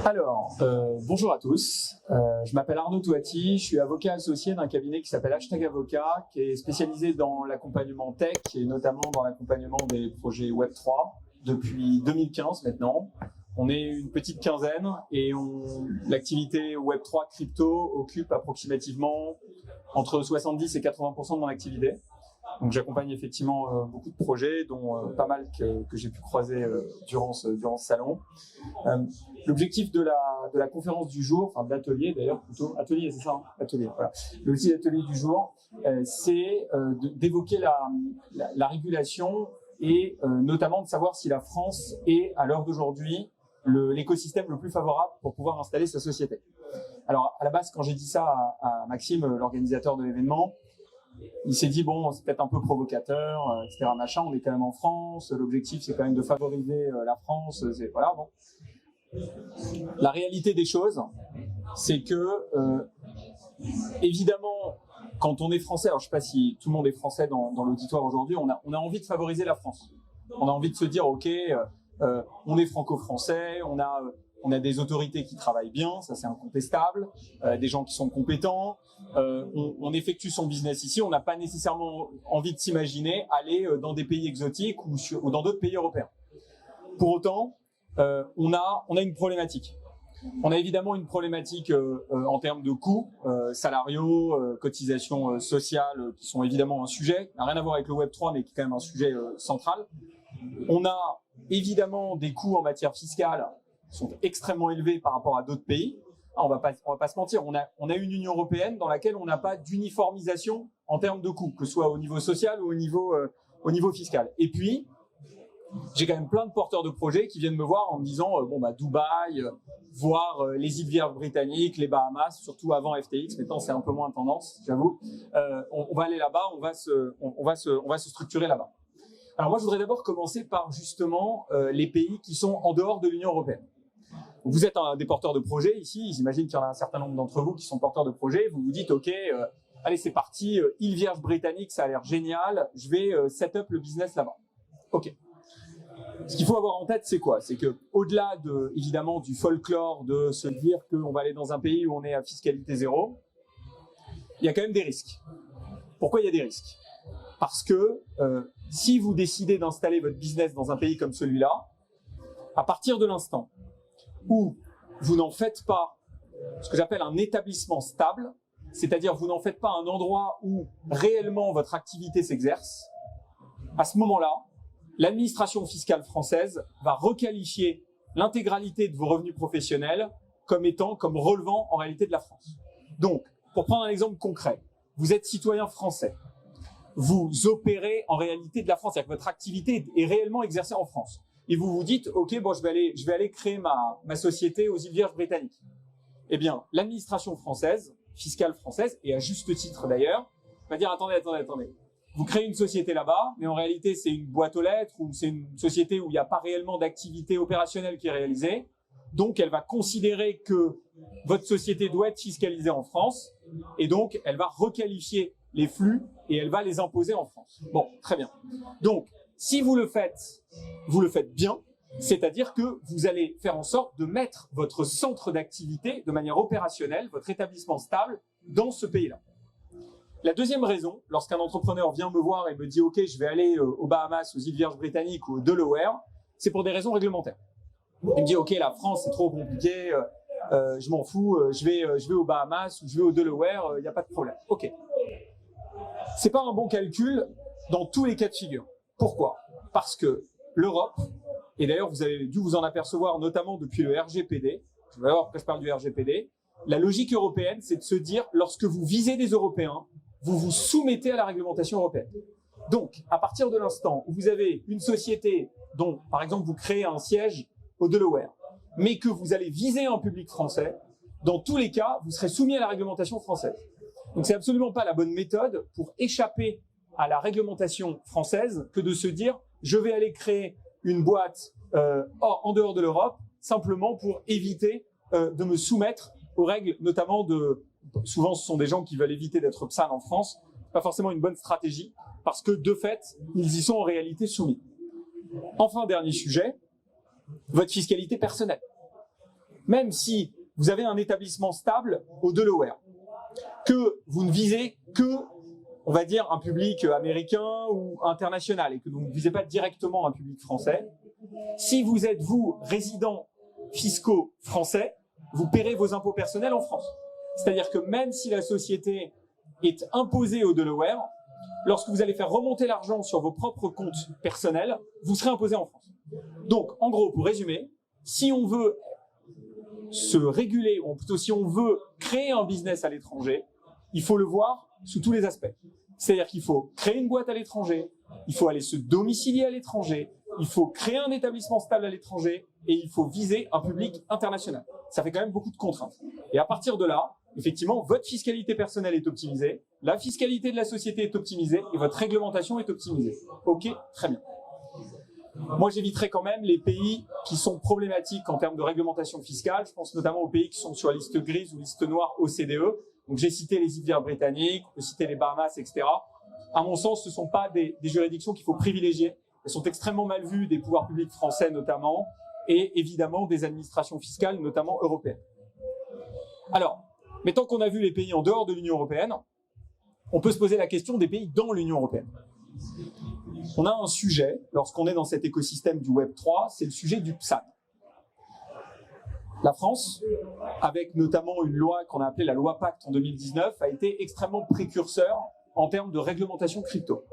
Alors, bonjour à tous, je m'appelle Arnaud Touati, je suis avocat associé d'un cabinet qui s'appelle Hashtag Avocat, qui est spécialisé dans l'accompagnement tech et notamment dans l'accompagnement des projets Web3 depuis 2015 maintenant. On est une petite quinzaine et l'activité Web3 crypto occupe approximativement entre 70 et 80% de mon activité. Donc j'accompagne effectivement beaucoup de projets, dont pas mal que j'ai pu croiser durant ce salon. L'objectif de la conférence du jour, enfin de l'atelier d'ailleurs plutôt, atelier c'est ça, hein, atelier, voilà. L'objectif de l'atelier du jour, c'est d'évoquer la régulation et notamment de savoir si la France est à l'heure d'aujourd'hui l'écosystème le plus favorable pour pouvoir installer sa société. Alors à la base, quand j'ai dit ça à Maxime, l'organisateur de l'événement, il s'est dit bon, c'est peut-être un peu provocateur, etc. Machin. On est quand même en France. L'objectif, c'est quand même de favoriser la France. Voilà. Bon. La réalité des choses, c'est que évidemment, quand on est français, alors je sais pas si tout le monde est français dans l'auditoire aujourd'hui, on a envie de favoriser la France. On a envie de se dire ok, on est franco-français, on a des autorités qui travaillent bien, ça c'est incontestable, des gens qui sont compétents, on effectue son business ici, on n'a pas nécessairement envie de s'imaginer aller dans des pays exotiques ou dans d'autres pays européens. Pour autant, on a une problématique. On a évidemment une problématique en termes de coûts salariaux, cotisations sociales, qui sont évidemment un sujet, qui n'a rien à voir avec le Web3, mais qui est quand même un sujet central. On a évidemment des coûts en matière fiscale qui sont extrêmement élevés par rapport à d'autres pays. On va pas se mentir, on a une Union européenne dans laquelle on n'a pas d'uniformisation en termes de coûts, que ce soit au niveau social ou au niveau fiscal. Et puis, j'ai quand même plein de porteurs de projets qui viennent me voir en me disant Dubaï, voire les îles Vierges britanniques, les Bahamas, surtout avant FTX, maintenant c'est un peu moins tendance, j'avoue. On va aller là-bas, on va se structurer là-bas. Alors moi, je voudrais d'abord commencer par justement les pays qui sont en dehors de l'Union européenne. Vous êtes des porteurs de projets ici, j'imagine qu'il y en a un certain nombre d'entre vous qui sont porteurs de projets, vous vous dites ok, allez c'est parti, îles Vierges britanniques, ça a l'air génial, je vais set up le business là-bas. Ok. Ce qu'il faut avoir en tête, c'est quoi? C'est que au-delà évidemment du folklore de se dire qu'on va aller dans un pays où on est à fiscalité zéro, il y a quand même des risques. Pourquoi il y a des risques? Parce que si vous décidez d'installer votre business dans un pays comme celui-là, à partir de l'instant où vous n'en faites pas ce que j'appelle un établissement stable, c'est-à-dire vous n'en faites pas un endroit où réellement votre activité s'exerce, à ce moment-là, l'administration fiscale française va requalifier l'intégralité de vos revenus professionnels comme relevant en réalité de la France. Donc, pour prendre un exemple concret, vous êtes citoyen français. Vous opérez en réalité de la France, c'est-à-dire que votre activité est réellement exercée en France. Et vous vous dites, ok, bon, je vais aller créer ma société aux îles Vierges britanniques. Eh bien, l'administration française, fiscale française, et à juste titre d'ailleurs, va dire, attendez. Vous créez une société là-bas, mais en réalité, c'est une boîte aux lettres ou c'est une société où il n'y a pas réellement d'activité opérationnelle qui est réalisée. Donc, elle va considérer que votre société doit être fiscalisée en France et donc, elle va requalifier les flux et elle va les imposer en France. Bon, très bien. Donc, si vous le faites bien, c'est-à-dire que vous allez faire en sorte de mettre votre centre d'activité de manière opérationnelle, votre établissement stable, dans ce pays-là. La deuxième raison, lorsqu'un entrepreneur vient me voir et me dit « Ok, je vais aller aux Bahamas, aux îles Vierges britanniques ou au Delaware », c'est pour des raisons réglementaires. Il me dit « Ok, la France, c'est trop compliqué, je m'en fous, je vais aux Bahamas ou je vais au Delaware, il n'y a pas de problème. » Ok. C'est pas un bon calcul dans tous les cas de figure. Pourquoi? Parce que l'Europe, et d'ailleurs vous avez dû vous en apercevoir notamment depuis le RGPD, je vais voir pourquoi je parle du RGPD, la logique européenne, c'est de se dire, lorsque vous visez des Européens, vous vous soumettez à la réglementation européenne. Donc, à partir de l'instant où vous avez une société dont, par exemple, vous créez un siège au Delaware, mais que vous allez viser un public français, dans tous les cas, vous serez soumis à la réglementation française. Donc, c'est absolument pas la bonne méthode pour échapper à la réglementation française que de se dire, je vais aller créer une boîte en dehors de l'Europe, simplement pour éviter de me soumettre aux règles, notamment souvent ce sont des gens qui veulent éviter d'être psal en France, pas forcément une bonne stratégie parce que de fait, ils y sont en réalité soumis. Enfin, dernier sujet, votre fiscalité personnelle. Même si vous avez un établissement stable au Delaware, que vous ne visez que, on va dire, un public américain ou international et que vous ne visez pas directement un public français, si vous êtes, vous, résident fiscaux français, vous paierez vos impôts personnels en France. C'est-à-dire que même si la société est imposée au Delaware, lorsque vous allez faire remonter l'argent sur vos propres comptes personnels, vous serez imposé en France. Donc, en gros, pour résumer, si on veut se réguler, ou plutôt si on veut créer un business à l'étranger, il faut le voir sous tous les aspects. C'est-à-dire qu'il faut créer une boîte à l'étranger, il faut aller se domicilier à l'étranger, il faut créer un établissement stable à l'étranger et il faut viser un public international. Ça fait quand même beaucoup de contraintes. Et à partir de là, effectivement, votre fiscalité personnelle est optimisée, la fiscalité de la société est optimisée et votre réglementation est optimisée. Ok, très bien. Moi, j'éviterai quand même les pays qui sont problématiques en termes de réglementation fiscale. Je pense notamment aux pays qui sont sur la liste grise ou liste noire OCDE. Donc, j'ai cité les îles britanniques, on peut citer les Bahamas, etc. À mon sens, ce ne sont pas des juridictions qu'il faut privilégier. Elles sont extrêmement mal vues des pouvoirs publics français notamment et évidemment des administrations fiscales, notamment européennes. Alors, mais tant qu'on a vu les pays en dehors de l'Union européenne, on peut se poser la question des pays dans l'Union européenne. On a un sujet, lorsqu'on est dans cet écosystème du Web3, c'est le sujet du PSAN. La France, avec notamment une loi qu'on a appelée la loi Pacte en 2019, a été extrêmement précurseur en termes de réglementation crypto.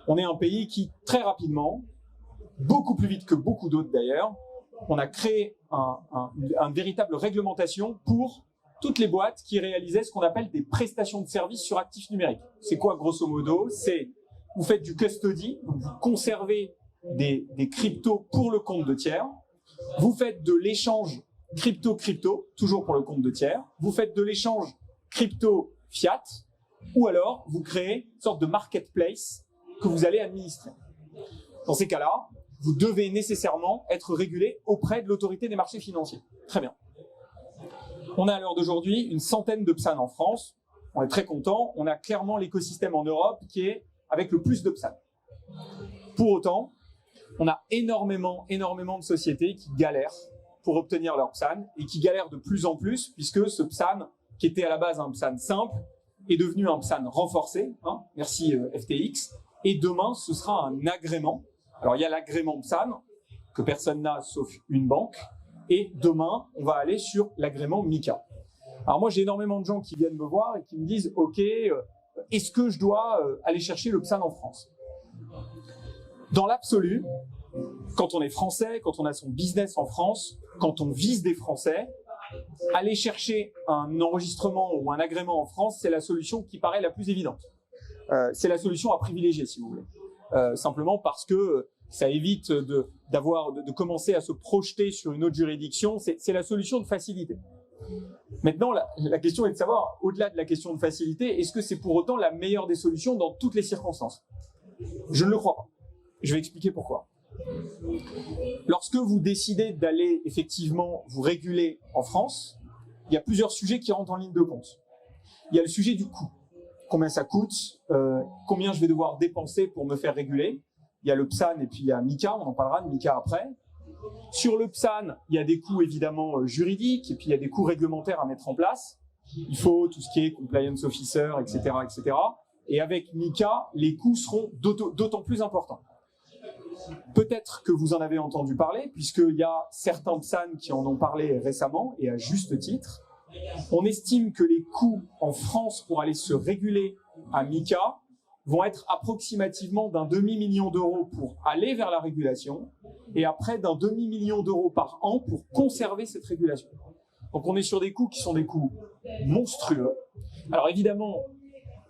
On est un pays qui, très rapidement, beaucoup plus vite que beaucoup d'autres d'ailleurs, on a créé une véritable réglementation pour toutes les boîtes qui réalisaient ce qu'on appelle des prestations de services sur actifs numériques. C'est quoi, grosso modo? C'est vous faites du custody, donc vous conservez des cryptos pour le compte de tiers. Vous faites de l'échange crypto-crypto, toujours pour le compte de tiers. Vous faites de l'échange crypto-fiat, ou alors vous créez une sorte de marketplace que vous allez administrer. Dans ces cas-là, vous devez nécessairement être régulé auprès de l'autorité des marchés financiers. Très bien. On a à l'heure d'aujourd'hui une centaine de PSAN en France. On est très content. On a clairement l'écosystème en Europe qui est avec le plus de PSAN. Pour autant, on a énormément de sociétés qui galèrent pour obtenir leur PSAN et qui galèrent de plus en plus puisque ce PSAN, qui était à la base un PSAN simple, est devenu un PSAN renforcé. Merci FTX. Et demain, ce sera un agrément. Alors, il y a l'agrément PSAN que personne n'a sauf une banque. Et demain, on va aller sur l'agrément MiCA. Alors moi, j'ai énormément de gens qui viennent me voir et qui me disent « Ok, est-ce que je dois aller chercher le PSAN en France ?» Dans l'absolu, quand on est français, quand on a son business en France, quand on vise des Français, aller chercher un enregistrement ou un agrément en France, c'est la solution qui paraît la plus évidente. C'est la solution à privilégier, si vous voulez. Simplement parce que ça évite de commencer à se projeter sur une autre juridiction. C'est la solution de facilité. Maintenant, la question est de savoir, au-delà de la question de facilité, est-ce que c'est pour autant la meilleure des solutions dans toutes les circonstances? Je ne le crois pas. Je vais expliquer pourquoi. Lorsque vous décidez d'aller effectivement vous réguler en France, il y a plusieurs sujets qui rentrent en ligne de compte. Il y a le sujet du coût. Combien ça coûte, combien je vais devoir dépenser pour me faire réguler. Il y a le PSAN et puis il y a MiCA, on en parlera de MiCA après. Sur le PSAN, il y a des coûts évidemment juridiques et puis il y a des coûts réglementaires à mettre en place. Il faut tout ce qui est compliance officer, etc., etc. Et avec MiCA, les coûts seront d'autant plus importants. Peut-être que vous en avez entendu parler, puisqu'il y a certains PSAN qui en ont parlé récemment, et à juste titre. On estime que les coûts en France pour aller se réguler à MiCA vont être approximativement d'un demi-million d'euros pour aller vers la régulation et après d'un demi-million d'euros par an pour conserver cette régulation. Donc on est sur des coûts qui sont des coûts monstrueux. Alors évidemment,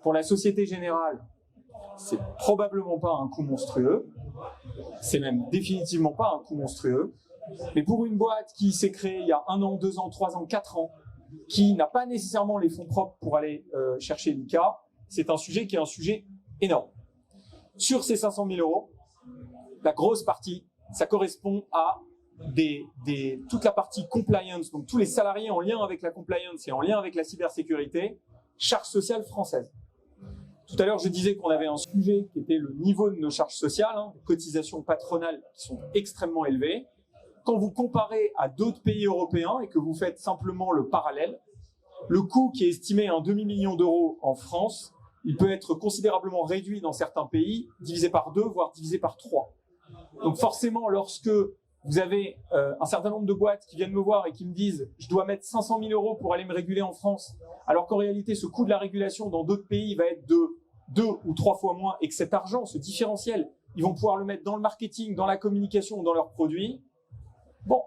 pour la Société Générale, c'est probablement pas un coût monstrueux, c'est même définitivement pas un coût monstrueux, mais pour une boîte qui s'est créée il y a 1 an, 2 ans, 3 ans, 4 ans, qui n'a pas nécessairement les fonds propres pour aller chercher MiCA, c'est un sujet qui est un sujet énorme. Sur ces 500 000 euros, la grosse partie, ça correspond à toute la partie compliance, donc tous les salariés en lien avec la compliance et en lien avec la cybersécurité, charge sociale française. Tout à l'heure, je disais qu'on avait un sujet qui était le niveau de nos charges sociales, les cotisations patronales qui sont extrêmement élevées. Quand vous comparez à d'autres pays européens et que vous faites simplement le parallèle, le coût qui est estimé à un demi-million d'euros en France, il peut être considérablement réduit dans certains pays, divisé par 2, voire divisé par 3. Donc forcément, lorsque vous avez un certain nombre de boîtes qui viennent me voir et qui me disent « je dois mettre 500 000 euros pour aller me réguler en France », alors qu'en réalité, ce coût de la régulation dans d'autres pays va être de 2 ou 3 fois moins et que cet argent, ce différentiel, ils vont pouvoir le mettre dans le marketing, dans la communication ou dans leurs produits. Bon,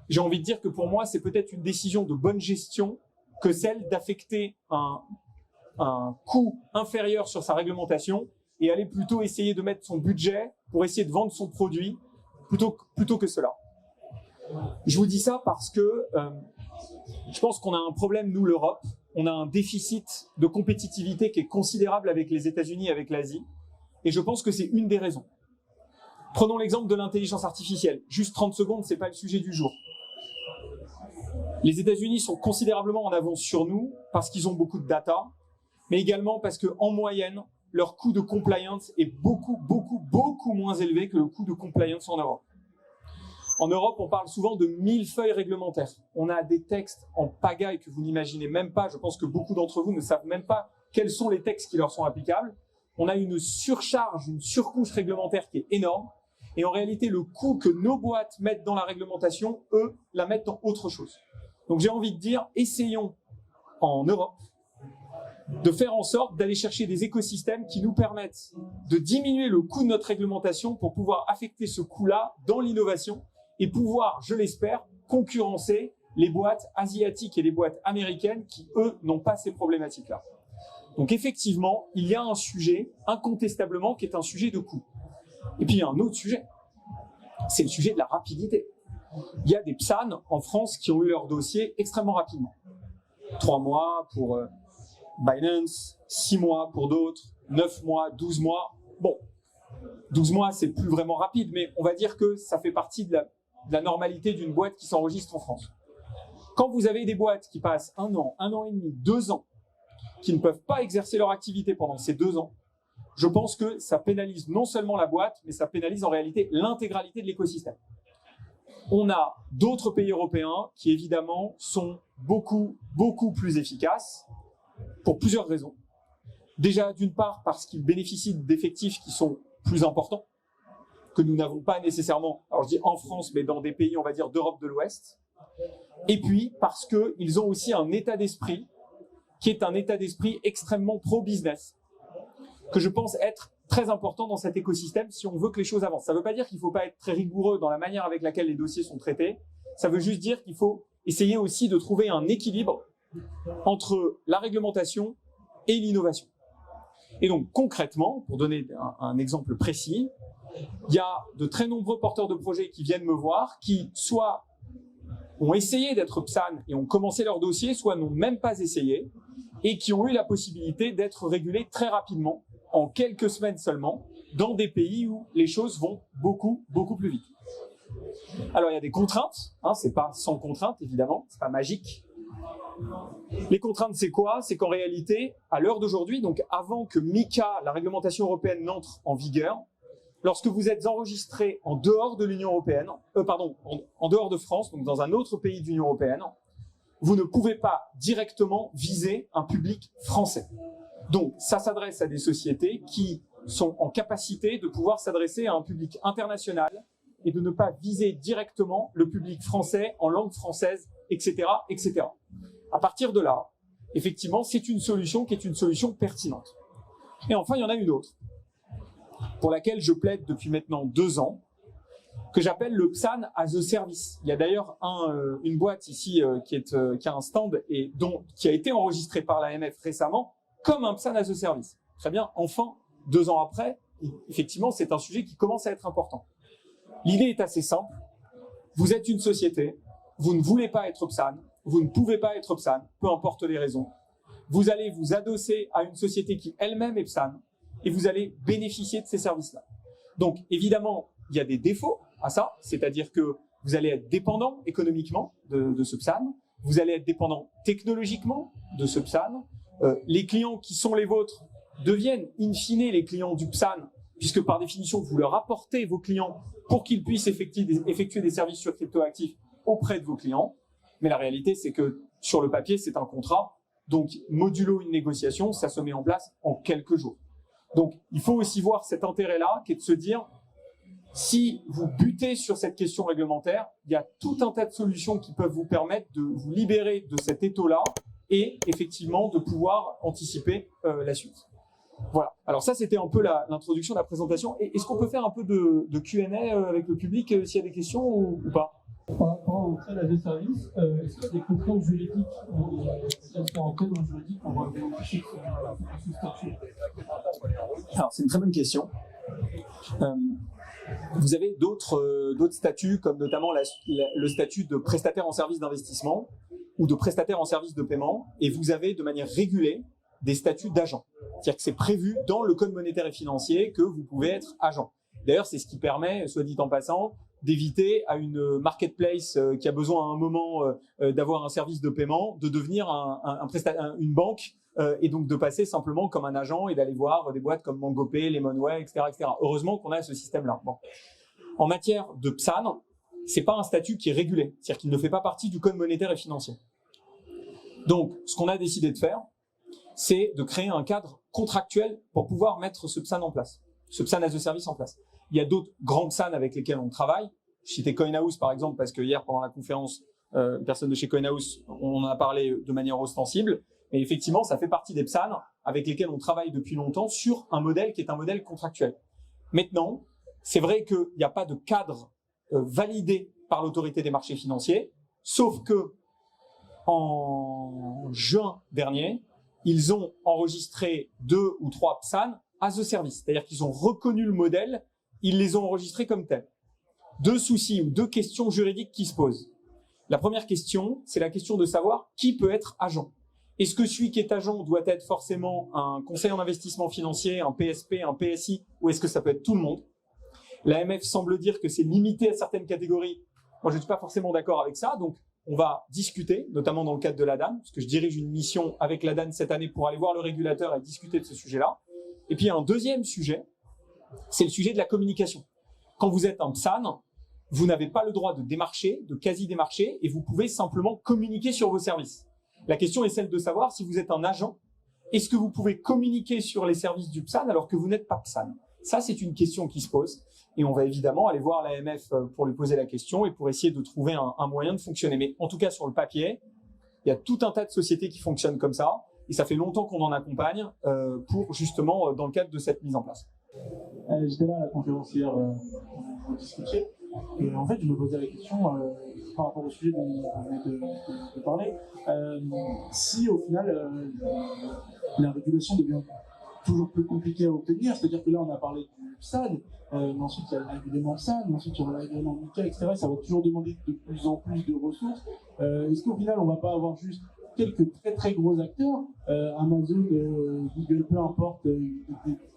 j'ai envie de dire que pour moi, c'est peut-être une décision de bonne gestion que celle d'affecter un coût inférieur sur sa réglementation et aller plutôt essayer de mettre son budget pour essayer de vendre son produit plutôt que cela. Je vous dis ça parce que je pense qu'on a un problème, nous, l'Europe. On a un déficit de compétitivité qui est considérable avec les États-Unis et avec l'Asie. Et je pense que c'est une des raisons. Prenons l'exemple de l'intelligence artificielle. Juste 30 secondes, c'est pas le sujet du jour. Les États-Unis sont considérablement en avance sur nous parce qu'ils ont beaucoup de data, mais également parce qu'en moyenne, leur coût de compliance est beaucoup moins élevé que le coût de compliance en Europe. En Europe, on parle souvent de millefeuilles réglementaires. On a des textes en pagaille que vous n'imaginez même pas. Je pense que beaucoup d'entre vous ne savent même pas quels sont les textes qui leur sont applicables. On a une surcharge, une surcouche réglementaire qui est énorme. Et en réalité, le coût que nos boîtes mettent dans la réglementation, eux, la mettent dans autre chose. Donc j'ai envie de dire, essayons en Europe de faire en sorte d'aller chercher des écosystèmes qui nous permettent de diminuer le coût de notre réglementation pour pouvoir affecter ce coût-là dans l'innovation et pouvoir, je l'espère, concurrencer les boîtes asiatiques et les boîtes américaines qui, eux, n'ont pas ces problématiques-là. Donc effectivement, il y a un sujet, incontestablement, qui est un sujet de coût. Et puis il y a un autre sujet, c'est le sujet de la rapidité. Il y a des PSAN en France qui ont eu leur dossier extrêmement rapidement. 3 mois pour Binance, 6 mois pour d'autres, 9 mois, 12 mois. Bon, 12 mois, c'est plus vraiment rapide, mais on va dire que ça fait partie de la normalité d'une boîte qui s'enregistre en France. Quand vous avez des boîtes qui passent 1 an, 1 an et demi, 2 ans, qui ne peuvent pas exercer leur activité pendant ces 2 ans, je pense que ça pénalise non seulement la boîte, mais ça pénalise en réalité l'intégralité de l'écosystème. On a d'autres pays européens qui, évidemment, sont beaucoup plus efficaces pour plusieurs raisons. Déjà, d'une part, parce qu'ils bénéficient d'effectifs qui sont plus importants, que nous n'avons pas nécessairement, alors je dis en France, mais dans des pays, on va dire, d'Europe de l'Ouest. Et puis, parce qu'ils ont aussi un état d'esprit qui est un état d'esprit extrêmement pro-business, que je pense être très important dans cet écosystème si on veut que les choses avancent. Ça ne veut pas dire qu'il ne faut pas être très rigoureux dans la manière avec laquelle les dossiers sont traités. Ça veut juste dire qu'il faut essayer aussi de trouver un équilibre entre la réglementation et l'innovation. Et donc concrètement, pour donner un exemple précis, il y a de très nombreux porteurs de projets qui viennent me voir, qui soit ont essayé d'être PSAN et ont commencé leur dossier, soit n'ont même pas essayé, et qui ont eu la possibilité d'être régulés très rapidement, en quelques semaines seulement, dans des pays où les choses vont beaucoup plus vite. Alors il y a des contraintes, c'est pas sans contraintes évidemment, c'est pas magique. Les contraintes c'est quoi? C'est qu'en réalité, à l'heure d'aujourd'hui, donc avant que MiCA, la réglementation européenne, n'entre en vigueur, lorsque vous êtes enregistré en dehors de l'Union européenne, en dehors de France, donc dans un autre pays de l'Union européenne, vous ne pouvez pas directement viser un public français. Donc, ça s'adresse à des sociétés qui sont en capacité de pouvoir s'adresser à un public international et de ne pas viser directement le public français en langue française, etc., etc. À partir de là, effectivement, c'est une solution qui est une solution pertinente. Et enfin, il y en a une autre, pour laquelle je plaide depuis maintenant 2 ans, que j'appelle le PSAN as a service. Il y a d'ailleurs une boîte ici qui a un stand et qui a été enregistrée par l'AMF récemment comme un PSAN as a service. Très bien, enfin, 2 ans après, effectivement, c'est un sujet qui commence à être important. L'idée est assez simple. Vous êtes une société, vous ne voulez pas être PSAN, vous ne pouvez pas être PSAN, peu importe les raisons. Vous allez vous adosser à une société qui elle-même est PSAN et vous allez bénéficier de ces services-là. Donc, évidemment, il y a des défauts à ça, c'est-à-dire que vous allez être dépendant économiquement de ce PSAN, vous allez être dépendant technologiquement de ce PSAN. Les clients qui sont les vôtres deviennent in fine les clients du PSAN, puisque par définition, vous leur apportez vos clients pour qu'ils puissent effectuer des services sur cryptoactifs auprès de vos clients. Mais la réalité, c'est que sur le papier, c'est un contrat. Donc, modulo une négociation, ça se met en place en quelques jours. Donc, il faut aussi voir cet intérêt-là, qui est de se dire, si vous butez sur cette question réglementaire, il y a tout un tas de solutions qui peuvent vous permettre de vous libérer de cet étau-là et effectivement de pouvoir anticiper la suite. Voilà. Alors ça, c'était un peu l'introduction de la présentation. Est-ce qu'on peut faire un peu de Q&A avec le public s'il y a des questions ou pas? Par rapport au trade as a service, est-ce qu'il y a des contraintes juridiques, en cadre juridique, pour avoir des statut? Alors, c'est une très bonne question. Vous avez d'autres statuts, comme notamment le statut de prestataire en service d'investissement ou de prestataire en service de paiement, et vous avez de manière régulée des statuts d'agent. C'est-à-dire que c'est prévu dans le code monétaire et financier que vous pouvez être agent. D'ailleurs, c'est ce qui permet, soit dit en passant, d'éviter à une marketplace qui a besoin à un moment d'avoir un service de paiement, de devenir une banque et donc de passer simplement comme un agent et d'aller voir des boîtes comme MangoPay, Lemonway, etc., etc. Heureusement qu'on a ce système-là. Bon. En matière de PSAN, c'est pas un statut qui est régulé, c'est-à-dire qu'il ne fait pas partie du code monétaire et financier. Donc, ce qu'on a décidé de faire, c'est de créer un cadre contractuel pour pouvoir mettre ce PSAN en place, ce PSAN as a service en place. Il y a d'autres grands PSAN avec lesquels on travaille. Je citais CoinHouse par exemple parce que hier pendant la conférence, personne de chez CoinHouse, on en a parlé de manière ostensible. Et effectivement, ça fait partie des PSAN avec lesquels on travaille depuis longtemps sur un modèle qui est un modèle contractuel. Maintenant, c'est vrai qu'il n'y a pas de cadre validé par l'autorité des marchés financiers, sauf que en juin dernier, ils ont enregistré 2 ou 3 PSAN as a service, c'est-à-dire qu'ils ont reconnu le modèle, ils les ont enregistrés comme tels. 2 soucis ou 2 questions juridiques qui se posent. La première question, c'est la question de savoir qui peut être agent. Est-ce que celui qui est agent doit être forcément un conseiller en investissement financier, un PSP, un PSI, ou est-ce que ça peut être tout le monde? L'AMF semble dire que c'est limité à certaines catégories. Moi, je ne suis pas forcément d'accord avec ça, donc on va discuter, notamment dans le cadre de l'ADAN, parce que je dirige une mission avec l'ADAN cette année pour aller voir le régulateur et discuter de ce sujet-là. Et puis, un deuxième sujet, c'est le sujet de la communication. Quand vous êtes un PSAN, vous n'avez pas le droit de démarcher, de quasi-démarcher, et vous pouvez simplement communiquer sur vos services. La question est celle de savoir si vous êtes un agent, est-ce que vous pouvez communiquer sur les services du PSAN alors que vous n'êtes pas PSAN? Ça, c'est une question qui se pose. Et on va évidemment aller voir l'AMF pour lui poser la question et pour essayer de trouver un moyen de fonctionner. Mais en tout cas, sur le papier, il y a tout un tas de sociétés qui fonctionnent comme ça. Et ça fait longtemps qu'on en accompagne pour justement dans le cadre de cette mise en place. J'étais là à la conférence hier, vous discutiez. Et en fait, je me posais la question par rapport au sujet dont vous venez de parler. Si au final, la régulation devient toujours plus compliquée à obtenir, c'est-à-dire que là, on a parlé du PSAN, mais ensuite il y a le règlement PSAN, ensuite il y aura le règlement MiCA, etc. Ça va toujours demander de plus en plus de ressources. Est-ce qu'au final, on ne va pas avoir juste quelques très très gros acteurs, Amazon, Google, peu importe,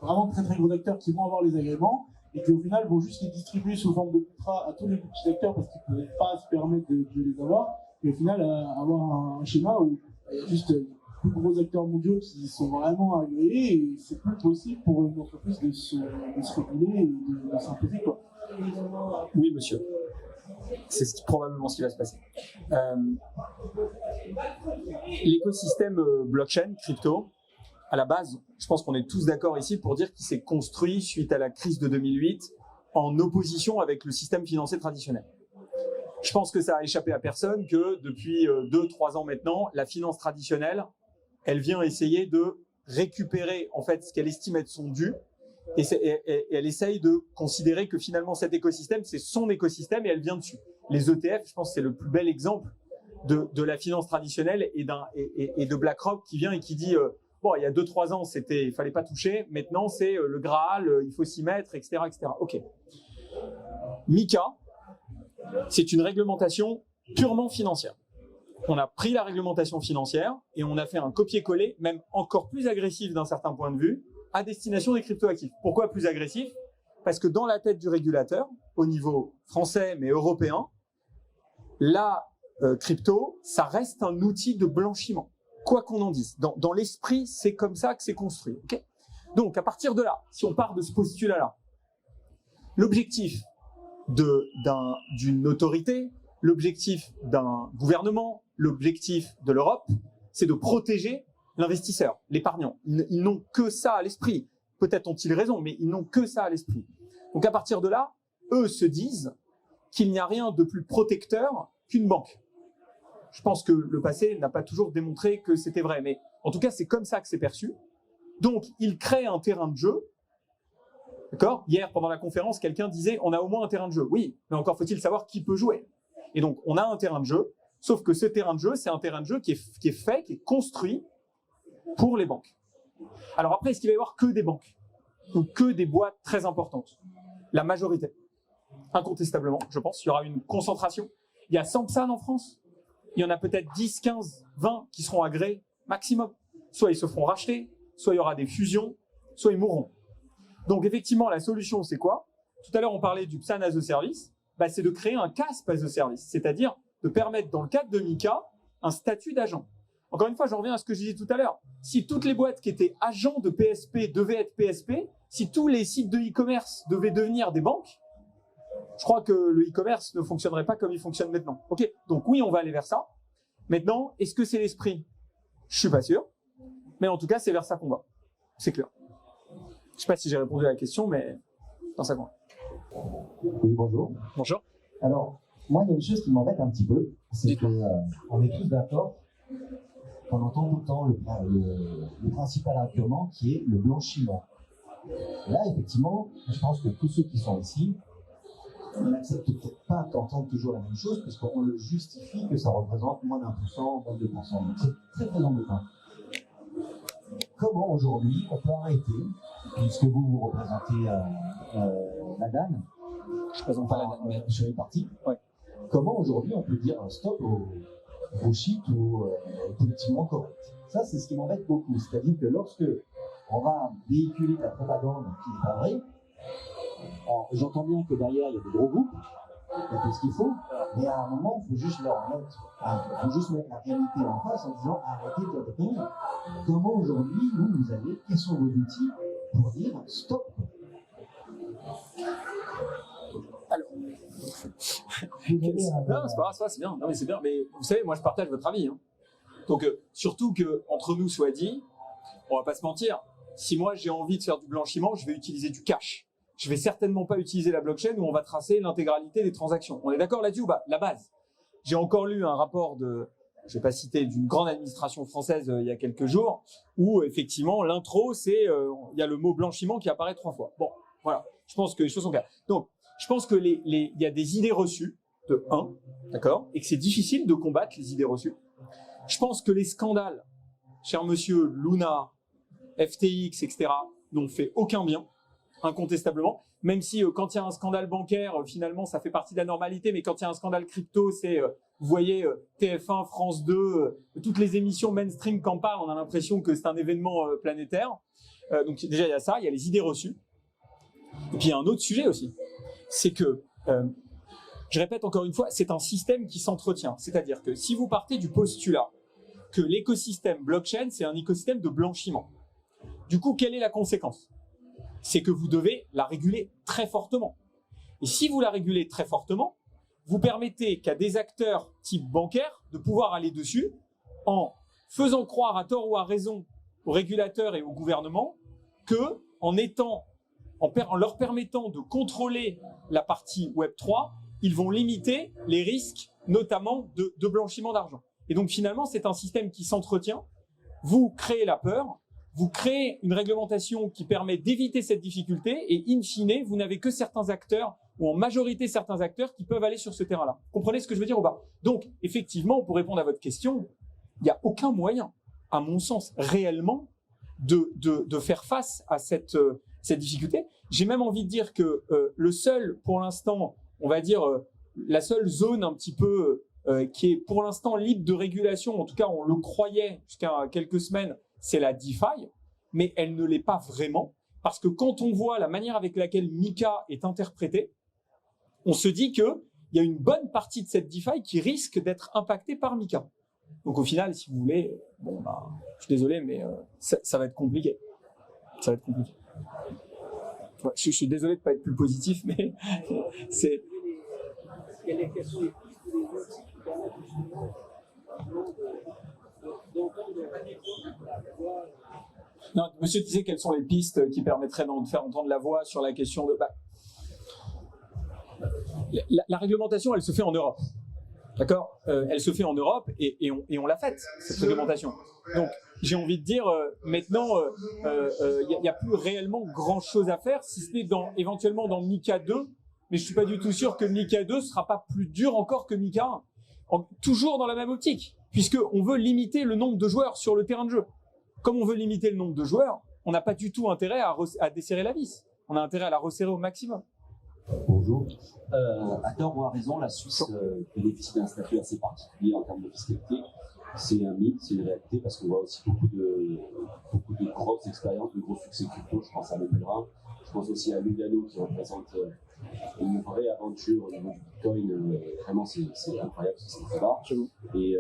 vraiment très très gros acteurs qui vont avoir les agréments et qui au final vont juste les distribuer sous forme de contrat à tous les petits acteurs parce qu'ils ne pourraient pas se permettre de les avoir, et au final avoir un schéma où il y a juste plus gros acteurs mondiaux qui sont vraiment agréés et c'est plus possible pour une entreprise de se réguler et de s'imposer, quoi. Oui, monsieur. C'est probablement ce qui va se passer. L'écosystème blockchain, crypto, à la base, je pense qu'on est tous d'accord ici pour dire qu'il s'est construit suite à la crise de 2008 en opposition avec le système financier traditionnel. Je pense que ça a échappé à personne que depuis 2-3 ans maintenant, la finance traditionnelle, elle vient essayer de récupérer en fait ce qu'elle estime être son dû et elle essaye de considérer que finalement cet écosystème, c'est son écosystème et elle vient dessus. Les ETF, je pense que c'est le plus bel exemple de la finance traditionnelle et de BlackRock qui vient et qui dit bon, il y a 2-3 ans, il fallait pas toucher, maintenant c'est le Graal, il faut s'y mettre, etc., etc. Ok. MiCA, c'est une réglementation purement financière. On a pris la réglementation financière et on a fait un copier-coller, même encore plus agressif d'un certain point de vue, à destination des cryptoactifs. Pourquoi plus agressif? Parce que dans la tête du régulateur, au niveau français mais européen, la crypto, ça reste un outil de blanchiment, quoi qu'on en dise. Dans l'esprit, c'est comme ça que c'est construit. Okay, Donc, à partir de là, si on part de ce postulat-là, l'objectif d'une autorité, l'objectif d'un gouvernement, l'objectif de l'Europe, c'est de protéger l'investisseur, l'épargnant. Ils n'ont que ça à l'esprit. Peut-être ont-ils raison, mais ils n'ont que ça à l'esprit. Donc à partir de là, eux se disent qu'il n'y a rien de plus protecteur qu'une banque. Je pense que le passé n'a pas toujours démontré que c'était vrai, mais en tout cas, c'est comme ça que c'est perçu. Donc, ils créent un terrain de jeu. D'accord ? Hier, pendant la conférence, quelqu'un disait « on a au moins un terrain de jeu ». Oui, mais encore faut-il savoir qui peut jouer. Et donc, on a un terrain de jeu, sauf que ce terrain de jeu, c'est un terrain de jeu qui est construit pour les banques. Alors après, est-ce qu'il va y avoir que des banques ou que des boîtes très importantes? La majorité. Incontestablement, je pense. Il y aura une concentration. Il y a 100 PSAN en France. Il y en a peut-être 10, 15, 20 qui seront agréés maximum. Soit ils se feront racheter, soit il y aura des fusions, soit ils mourront. Donc effectivement, la solution, c'est quoi? Tout à l'heure, on parlait du PSAN as a service. C'est de créer un CASP as a service, c'est-à-dire de permettre, dans le cadre de MiCA, un statut d'agent. Encore une fois, je reviens à ce que je disais tout à l'heure. Si toutes les boîtes qui étaient agents de PSP devaient être PSP, si tous les sites de e-commerce devaient devenir des banques, je crois que le e-commerce ne fonctionnerait pas comme il fonctionne maintenant. Ok, donc oui, on va aller vers ça. Maintenant, est-ce que c'est l'esprit? Je suis pas sûr. Mais en tout cas, c'est vers ça qu'on va. C'est clair. Je sais pas si j'ai répondu à la question, mais dans ça qu'on va. Oui, bonjour. Bonjour. Alors, moi, il y a une chose qui m'embête un petit peu, c'est qu'on est tous d'accord qu'on entend tout le temps le principal argument qui est le blanchiment. Là, effectivement, je pense que tous ceux qui sont ici n'acceptent peut-être pas d'entendre toujours la même chose, puisqu'on le justifie que ça représente moins d'1%, moins de 2%. Donc c'est très très embêtant. Comment aujourd'hui on peut arrêter, puisque vous représentez la DAN, Je présente pas la date, mais sur les partis, ouais. Comment aujourd'hui on peut dire stop au bullshit ou politiquement correct? Ça, c'est ce qui m'embête beaucoup. C'est-à-dire que lorsque on va véhiculer de la propagande qui n'est pas vraie, j'entends bien que derrière il y a des gros groupes, il y a tout ce qu'il faut, mais à un moment, il faut juste leur mettre, la réalité en face en disant arrêtez de dire des conneries. Comment aujourd'hui, vous allez, quels sont vos outils pour dire stop? Alors, non, c'est pas grave, c'est bien. Non, mais c'est bien. Mais vous savez, moi, je partage votre avis. Hein. Donc, surtout que entre nous soit dit, on va pas se mentir. Si moi j'ai envie de faire du blanchiment, je vais utiliser du cash. Je vais certainement pas utiliser la blockchain où on va tracer l'intégralité des transactions. On est d'accord là-dessus ou pas? La base. J'ai encore lu un rapport je vais pas citer, d'une grande administration française il y a quelques jours, où effectivement l'intro c'est, il y a le mot blanchiment qui apparaît 3 fois. Bon, voilà. Je pense que les choses sont claires. Donc, je pense que il y a des idées reçues de 1, d'accord, et que c'est difficile de combattre les idées reçues. Je pense que les scandales, cher monsieur, Luna, FTX, etc., n'ont fait aucun bien, incontestablement. Même si quand il y a un scandale bancaire, finalement, ça fait partie de la normalité, mais quand il y a un scandale crypto, c'est, vous voyez, TF1, France 2, toutes les émissions mainstream qu'en parlent, on a l'impression que c'est un événement planétaire. Donc déjà, il y a ça, il y a les idées reçues. Et puis il y a un autre sujet aussi, c'est que, je répète encore une fois, c'est un système qui s'entretient. C'est-à-dire que si vous partez du postulat que l'écosystème blockchain, c'est un écosystème de blanchiment, du coup, quelle est la conséquence? C'est que vous devez la réguler très fortement. Et si vous la régulez très fortement, vous permettez qu'à des acteurs type bancaire de pouvoir aller dessus en faisant croire à tort ou à raison aux régulateurs et au gouvernement que, en leur permettant de contrôler la partie Web3, ils vont limiter les risques, notamment de blanchiment d'argent. Et donc finalement, c'est un système qui s'entretient. Vous créez la peur, vous créez une réglementation qui permet d'éviter cette difficulté et in fine, vous n'avez que certains acteurs ou en majorité certains acteurs qui peuvent aller sur ce terrain-là. Comprenez ce que je veux dire ou pas? Donc, effectivement, pour répondre à votre question, il n'y a aucun moyen, à mon sens, réellement, de faire face à cette difficulté. J'ai même envie de dire que le seul, pour l'instant, on va dire, la seule zone un petit peu qui est pour l'instant libre de régulation, en tout cas on le croyait jusqu'à quelques semaines, c'est la DeFi, mais elle ne l'est pas vraiment, parce que quand on voit la manière avec laquelle MiCA est interprété, on se dit qu'il y a une bonne partie de cette DeFi qui risque d'être impactée par MiCA. Donc au final, si vous voulez, bon, je suis désolé, mais ça va être compliqué. Ça va être compliqué. Ouais, je suis désolé de ne pas être plus positif, mais c'est... Non, monsieur disait quelles sont les pistes qui permettraient de faire entendre la voix sur la question de... La réglementation, elle se fait en Europe. D'accord, elle se fait en Europe et on l'a faite, cette réglementation. Donc, j'ai envie de dire, maintenant, il n'y a plus réellement grand-chose à faire, si ce n'est éventuellement dans MiCA 2, mais je ne suis pas du tout sûr que MiCA 2 ne sera pas plus dur encore que MiCA 1. Toujours dans la même optique, puisqu'on veut limiter le nombre de joueurs sur le terrain de jeu. Comme on veut limiter le nombre de joueurs, on n'a pas du tout intérêt à desserrer la vis. On a intérêt à la resserrer au maximum. Bonjour. À tort ou à raison, la Suisse bénéficie d'un statut assez particulier en termes de fiscalité. C'est un mythe, c'est une réalité, parce qu'on voit aussi beaucoup de grosses expériences, de gros succès crypto. Je pense à Levelrin, je pense aussi à Lugano qui représente une vraie aventure au niveau du Bitcoin. Vraiment, c'est incroyable ce système-là. Et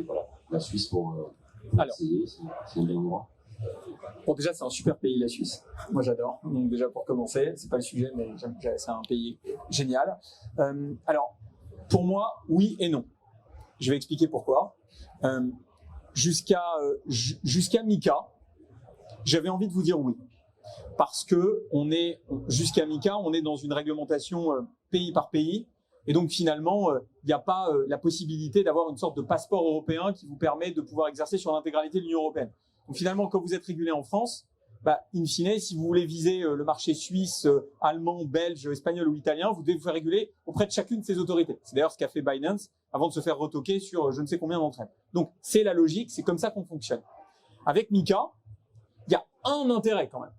voilà, la Suisse pour essayer, c'est un bon endroit. Bon, déjà, c'est un super pays, la Suisse. Moi, j'adore. Donc, déjà, pour commencer, c'est pas le sujet, mais c'est un pays génial. Alors, pour moi, oui et non. Je vais expliquer pourquoi. Jusqu'à MiCA, j'avais envie de vous dire oui. Parce que jusqu'à MiCA, on est dans une réglementation pays par pays. Et donc, finalement, il n'y a pas la possibilité d'avoir une sorte de passeport européen qui vous permet de pouvoir exercer sur l'intégralité de l'Union européenne. Donc finalement, quand vous êtes régulé en France, in fine, si vous voulez viser le marché suisse, allemand, belge, espagnol ou italien, vous devez vous faire réguler auprès de chacune de ces autorités. C'est d'ailleurs ce qu'a fait Binance avant de se faire retoquer sur je ne sais combien d'entre elles. Donc c'est la logique, c'est comme ça qu'on fonctionne. Avec MiCA, il y a un intérêt quand même,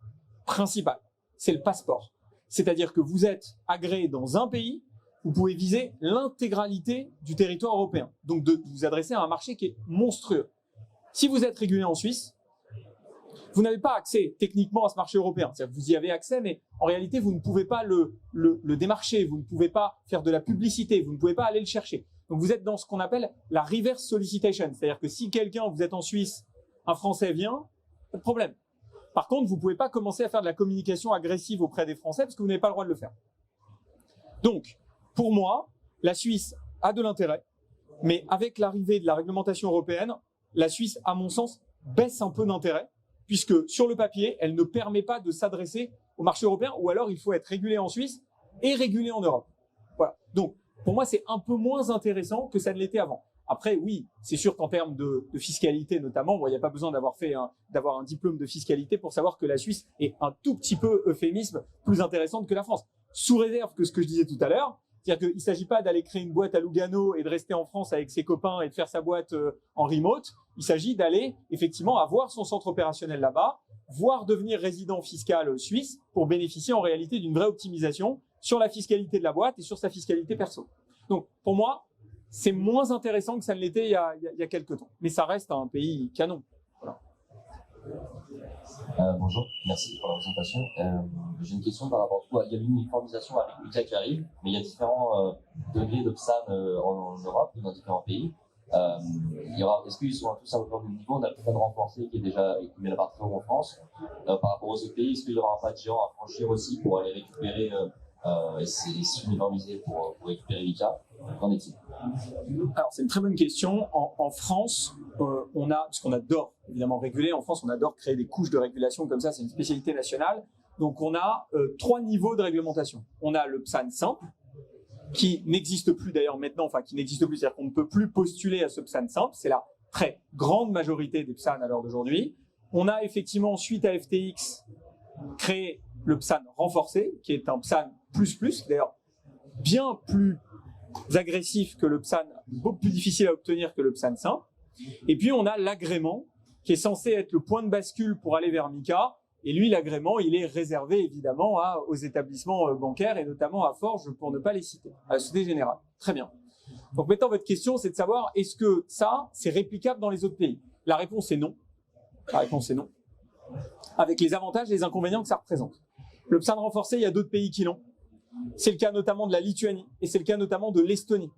principal, c'est le passeport. C'est-à-dire que vous êtes agréé dans un pays, vous pouvez viser l'intégralité du territoire européen. Donc de vous adresser à un marché qui est monstrueux. Si vous êtes régulé en Suisse, vous n'avez pas accès techniquement à ce marché européen. C'est-à-dire que vous y avez accès, mais en réalité, vous ne pouvez pas le démarcher, vous ne pouvez pas faire de la publicité, vous ne pouvez pas aller le chercher. Donc vous êtes dans ce qu'on appelle la reverse solicitation. C'est-à-dire que si vous êtes en Suisse, un Français vient, pas de problème. Par contre, vous ne pouvez pas commencer à faire de la communication agressive auprès des Français parce que vous n'avez pas le droit de le faire. Donc, pour moi, la Suisse a de l'intérêt, mais avec l'arrivée de la réglementation européenne, la Suisse, à mon sens, baisse un peu d'intérêt, puisque sur le papier, elle ne permet pas de s'adresser au marché européen, ou alors il faut être régulé en Suisse et régulé en Europe. Voilà. Donc, pour moi, c'est un peu moins intéressant que ça ne l'était avant. Après, oui, c'est sûr qu'en termes de fiscalité notamment, il n'y a pas besoin d'avoir un diplôme de fiscalité pour savoir que la Suisse est un tout petit peu, euphémisme, plus intéressante que la France. Sous réserve que ce que je disais tout à l'heure, c'est-à-dire qu'il ne s'agit pas d'aller créer une boîte à Lugano et de rester en France avec ses copains et de faire sa boîte en remote. Il s'agit d'aller effectivement avoir son centre opérationnel là-bas, voire devenir résident fiscal suisse pour bénéficier en réalité d'une vraie optimisation sur la fiscalité de la boîte et sur sa fiscalité perso. Donc pour moi, c'est moins intéressant que ça ne l'était il y a quelques temps. Mais ça reste un pays canon. Voilà. Bonjour, merci pour la présentation. J'ai une question par rapport à il y a l'uniformisation avec MiCA qui arrive, mais il y a différents degrés de PSAN en Europe, dans différents pays. Est-ce qu'ils sont tous à hauteur de niveau? On a le PSAN renforcé qui est déjà qui met la partie en France. Par rapport aux autres pays, est-ce qu'il y aura un pas de géant à franchir aussi pour aller récupérer et s'uniformiser pour récupérer MiCA? Qu'en est-il? Alors, c'est une très bonne question. En France, parce qu'on adore évidemment réguler, en France, on adore créer des couches de régulation comme ça, c'est une spécialité nationale. Donc, on a 3 niveaux de réglementation. On a le PSAN simple, qui n'existe plus d'ailleurs maintenant, enfin qui n'existe plus, c'est-à-dire qu'on ne peut plus postuler à ce PSAN simple, c'est la très grande majorité des PSAN à l'heure d'aujourd'hui. On a effectivement, suite à FTX, créé le PSAN renforcé, qui est un PSAN++, d'ailleurs bien plus agressif que le PSAN, beaucoup plus difficile à obtenir que le PSAN simple. Et puis on a l'agrément, qui est censé être le point de bascule pour aller vers MiCA. Et lui, l'agrément, il est réservé évidemment aux établissements bancaires et notamment à Forge, pour ne pas les citer, à la Société Générale. Très bien. Donc maintenant, votre question, c'est de savoir, est-ce que ça, c'est réplicable dans les autres pays? La réponse est non. La réponse est non. Avec les avantages et les inconvénients que ça représente. Le PSAN renforcé, il y a d'autres pays qui l'ont. C'est le cas notamment de la Lituanie et c'est le cas notamment de l'Estonie.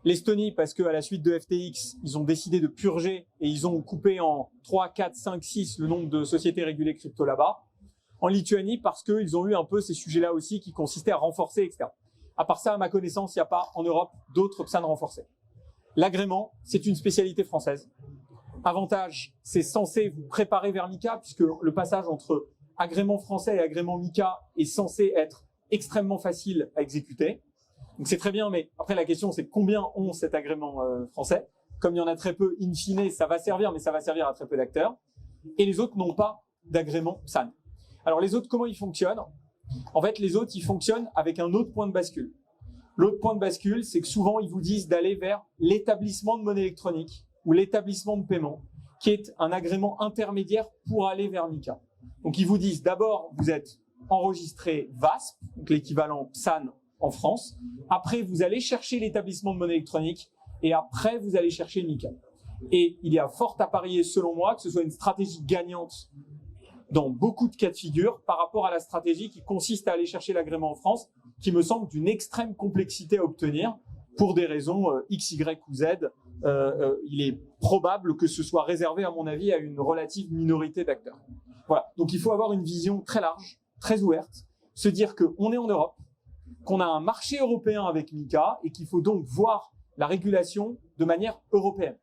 L'Estonie, parce qu'à la suite de FTX, ils ont décidé de purger et ils ont coupé en 3, 4, 5, 6 le nombre de sociétés régulées crypto là-bas. En Lituanie, parce qu'ils ont eu un peu ces sujets-là aussi qui consistaient à renforcer, etc. À part ça, à ma connaissance, il n'y a pas en Europe d'autres PSAN renforcés. L'agrément, c'est une spécialité française. Avantage, c'est censé vous préparer vers MiCA, puisque le passage entre agrément français et agrément MiCA est censé être extrêmement facile à exécuter. Donc c'est très bien, mais après la question c'est combien ont cet agrément français. Comme il y en a très peu, in fine, ça va servir, mais ça va servir à très peu d'acteurs. Et les autres n'ont pas d'agrément PSAN. Alors les autres, comment ils fonctionnent? En fait, les autres, ils fonctionnent avec un autre point de bascule. L'autre point de bascule, c'est que souvent, ils vous disent d'aller vers l'établissement de monnaie électronique ou l'établissement de paiement, qui est un agrément intermédiaire pour aller vers MiCA. Donc, ils vous disent d'abord, vous êtes enregistré VASP, donc l'équivalent PSAN en France. Après, vous allez chercher l'établissement de monnaie électronique et après, vous allez chercher MiCA. Et il y a fort à parier, selon moi, que ce soit une stratégie gagnante dans beaucoup de cas de figure par rapport à la stratégie qui consiste à aller chercher l'agrément en France, qui me semble d'une extrême complexité à obtenir pour des raisons X, Y ou Z. Il est probable que ce soit réservé, à mon avis, à une relative minorité d'acteurs. Voilà. Donc, il faut avoir une vision très large, très ouverte, se dire qu'on est en Europe, qu'on a un marché européen avec MiCA et qu'il faut donc voir la régulation de manière européenne.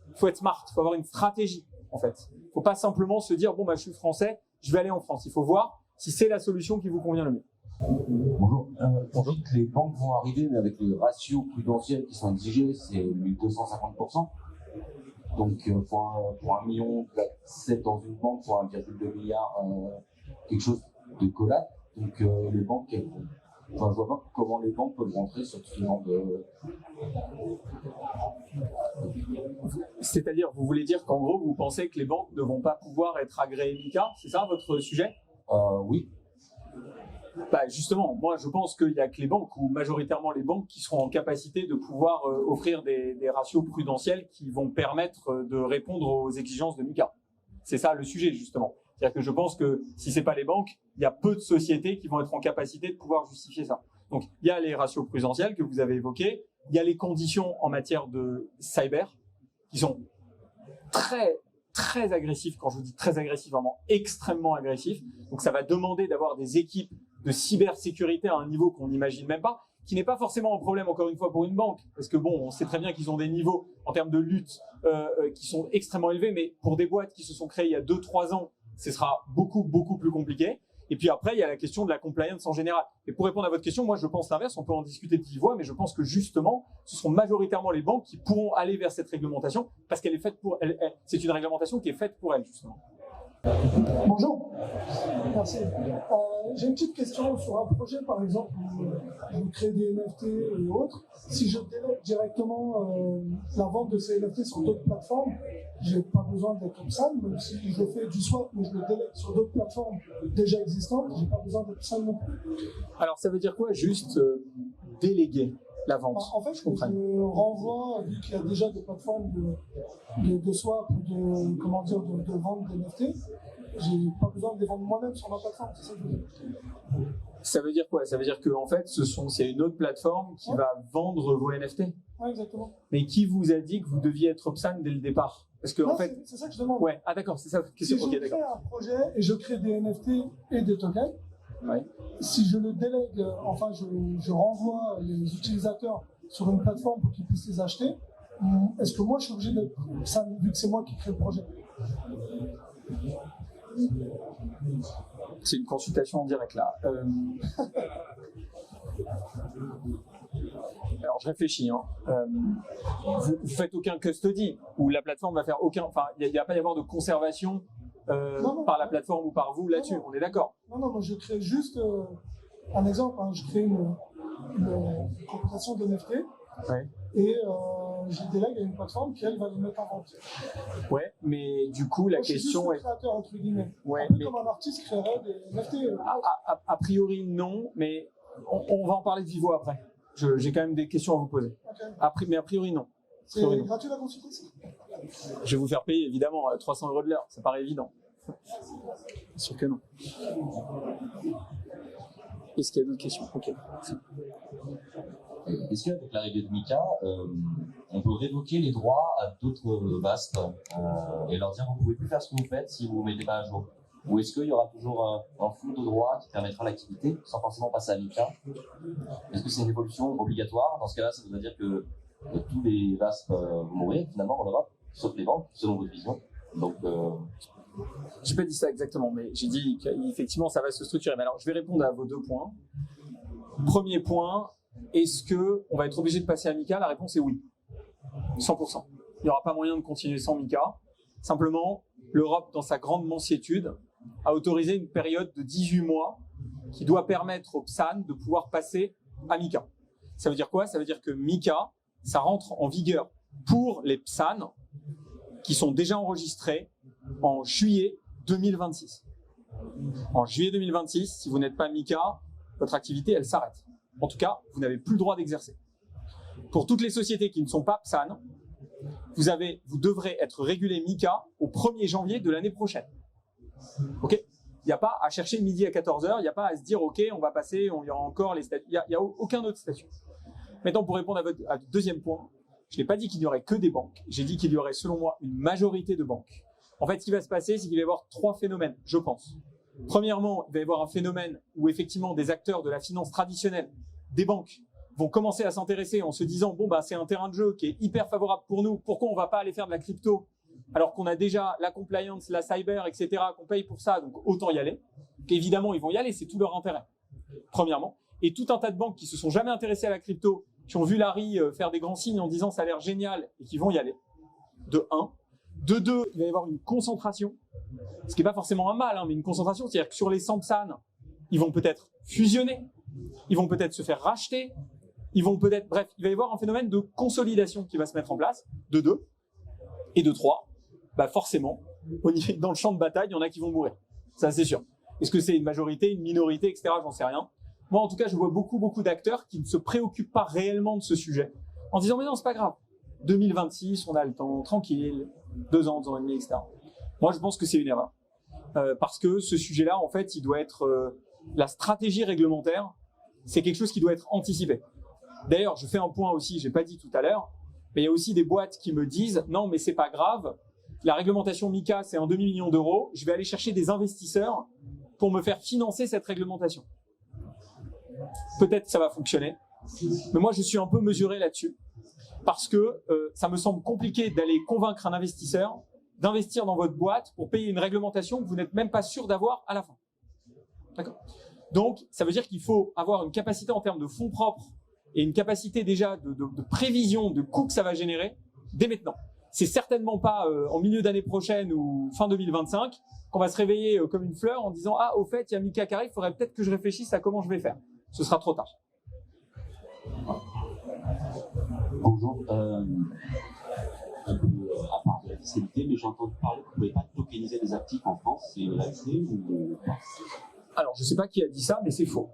Il faut être smart, il faut avoir une stratégie, en fait. Il ne faut pas simplement se dire, bon, bah, je suis français, je vais aller en France. Il faut voir si c'est la solution qui vous convient le mieux. Bonjour. On dit que les banques vont arriver, mais avec les ratios prudentiels qui sont exigés, c'est 1250%. Donc, pour 1 million placé dans une banque, pour 1,2 milliard, quelque chose de collab. Donc, les banques, je vois pas comment les banques peuvent rentrer sur ce genre de... C'est-à-dire, vous voulez dire qu'en gros, vous pensez que les banques ne vont pas pouvoir être agréées MiCA? C'est ça votre sujet? Oui. Bah justement, moi je pense qu'il n'y a que les banques, ou majoritairement les banques, qui seront en capacité de pouvoir offrir des ratios prudentiels qui vont permettre de répondre aux exigences de MiCA. C'est ça le sujet justement. C'est-à-dire que je pense que si c'est pas les banques, il y a peu de sociétés qui vont être en capacité de pouvoir justifier ça. Donc il y a les ratios prudentiels que vous avez évoqués, il y a les conditions en matière de cyber qui sont très agressifs. Quand je vous dis très agressifs, vraiment extrêmement agressifs. Donc ça va demander d'avoir des équipes de cybersécurité à un niveau qu'on n'imagine même pas, qui n'est pas forcément un problème, encore une fois, pour une banque. Parce que bon, on sait très bien qu'ils ont des niveaux en termes de lutte qui sont extrêmement élevés, mais pour des boîtes qui se sont créées il y a 2-3 ans, ce sera beaucoup plus compliqué. Et puis après, il y a la question de la compliance en général. Et pour répondre à votre question, moi je pense l'inverse, on peut en discuter de vive voix, mais je pense que justement, ce seront majoritairement les banques qui pourront aller vers cette réglementation, parce qu'elle est faite pour elle. C'est une réglementation qui est faite pour elles, justement. Bonjour, merci. J'ai une petite question sur un projet, par exemple, où je crée des NFT et autres. Si je délègue directement la vente de ces NFT sur d'autres plateformes, j'ai pas besoin d'être comme ça. Même si je fais du swap, mais je le délègue sur d'autres plateformes déjà existantes, j'ai pas besoin d'être ça non plus. Alors ça veut dire quoi, juste déléguer la vente? En fait, je renvoie, vu qu'il y a déjà des plateformes de swap ou de vente de NFT, j'ai pas besoin de les vendre moi-même sur ma plateforme, c'est ça que je veux dire. Ça veut dire quoi? Ça veut dire que en fait, c'est une autre plateforme qui va vendre vos NFT. Ouais, exactement. Mais qui vous a dit que vous deviez être PSAN dès le départ? Parce que Non, en fait, c'est ça que je demande. ouais, ah d'accord, c'est ça. Si je Ok, crée un projet et je crée des NFT et des tokens, ouais. Si je le délègue, enfin je renvoie les utilisateurs sur une plateforme pour qu'ils puissent les acheter, est-ce que moi je suis obligé d'être PSAN vu que c'est moi qui crée le projet? C'est une consultation en direct là. Alors je réfléchis. Hein. Vous faites aucun custody ou la plateforme va faire aucun. Enfin, il n'y a pas y avoir de conservation par la plateforme ou par vous là-dessus. On est d'accord? Non, moi je crée juste un exemple. Hein, je crée une compilation de NFT et je délègue à une plateforme qui elle va les mettre en vente. Ouais, mais du coup la moi, question est. Créateur entre guillemets. Ouais, un peu comme un artiste créerait des NFT. A priori non, mais on va en parler de vivo après. J'ai quand même des questions à vous poser. Okay. Mais a priori non. C'est gratuit la consultation? Je vais vous faire payer évidemment 300 € de l'heure, ça paraît évident. Sûr que non. Est-ce qu'il y a d'autres questions? Ok. Est-ce qu'avec l'arrivée de Mika, on peut révoquer les droits à d'autres VASP et leur dire vous ne pouvez plus faire ce que vous faites si vous ne vous mettez pas à jour? Ou est-ce qu'il y aura toujours un flou de droits qui permettra l'activité sans forcément passer à Mika? Est-ce que c'est une évolution obligatoire? Dans ce cas-là, ça voudrait dire que tous les VASP vont mourir finalement en Europe, sauf les banques, selon votre vision. Donc, j'ai pas dit ça exactement, mais j'ai dit qu'effectivement ça va se structurer. Mais alors, je vais répondre à vos 2 points. Premier point, est-ce qu'on va être obligé de passer à Mika? La réponse est oui. 100%. Il n'y aura pas moyen de continuer sans Mika. Simplement, l'Europe, dans sa grande mansuétude, a autorisé une période de 18 mois qui doit permettre aux PSAN de pouvoir passer à Mika. Ça veut dire quoi? Ça veut dire que Mika, ça rentre en vigueur pour les PSAN qui sont déjà enregistrés en juillet 2026. En juillet 2026, si vous n'êtes pas Mika, votre activité, elle s'arrête. En tout cas, vous n'avez plus le droit d'exercer. Pour toutes les sociétés qui ne sont pas PSAN, vous devrez être régulé Mika au 1er janvier de l'année prochaine. Ok? Il n'y a pas à chercher midi à 14h, il n'y a pas à se dire ok, on va passer, il y aura encore les statuts. Il n'y a aucun autre statut. Maintenant, pour répondre à votre deuxième point, je n'ai pas dit qu'il n'y aurait que des banques. J'ai dit qu'il y aurait, selon moi, une majorité de banques. En fait, ce qui va se passer, c'est qu'il va y avoir 3 phénomènes, je pense. Premièrement, il va y avoir un phénomène où effectivement des acteurs de la finance traditionnelle, des banques, vont commencer à s'intéresser en se disant bon bah c'est un terrain de jeu qui est hyper favorable pour nous. Pourquoi on va pas aller faire de la crypto alors qu'on a déjà la compliance, la cyber, etc. qu'on paye pour ça, donc autant y aller. Évidemment, ils vont y aller, c'est tout leur intérêt. Premièrement, et tout un tas de banques qui se sont jamais intéressées à la crypto, qui ont vu Larry faire des grands signes en disant ça a l'air génial et qui vont y aller. De 1. De 2, il va y avoir une concentration, ce qui n'est pas forcément un mal, hein, mais une concentration, c'est-à-dire que sur les 100 PSAN, ils vont peut-être fusionner, ils vont peut-être se faire racheter, ils vont peut-être, bref, il va y avoir un phénomène de consolidation qui va se mettre en place, de 2. Et de 3, bah forcément, dans le champ de bataille, il y en a qui vont mourir. Ça, c'est sûr. Est-ce que c'est une majorité, une minorité, etc. J'en sais rien. Moi, en tout cas, je vois beaucoup d'acteurs qui ne se préoccupent pas réellement de ce sujet, en disant mais non, c'est pas grave. 2026, on a le temps, tranquille, 2 ans, 2 ans et demi, etc. Moi, je pense que c'est une erreur. Parce que ce sujet-là, en fait, il doit être... la stratégie réglementaire, c'est quelque chose qui doit être anticipé. D'ailleurs, je fais un point aussi, j'ai pas dit tout à l'heure, mais il y a aussi des boîtes qui me disent « Non, mais c'est pas grave, la réglementation MiCA, c'est un demi-million d'euros, je vais aller chercher des investisseurs pour me faire financer cette réglementation. » Peut-être que ça va fonctionner, mais moi, je suis un peu mesuré là-dessus. Parce que ça me semble compliqué d'aller convaincre un investisseur d'investir dans votre boîte pour payer une réglementation que vous n'êtes même pas sûr d'avoir à la fin. D'accord ? Donc, ça veut dire qu'il faut avoir une capacité en termes de fonds propres et une capacité déjà de prévision de coûts que ça va générer dès maintenant. C'est certainement pas en milieu d'année prochaine ou fin 2025 qu'on va se réveiller comme une fleur en disant « Ah, au fait, il y a Mika qui arrive, il faudrait peut-être que je réfléchisse à comment je vais faire. » Ce sera trop tard. Bonjour, à part de la fiscalité, mais j'ai entendu parler que vous ne pouvez pas tokeniser des actifs en France, c'est une réalité ou pas? Alors, je ne sais pas qui a dit ça, mais c'est faux.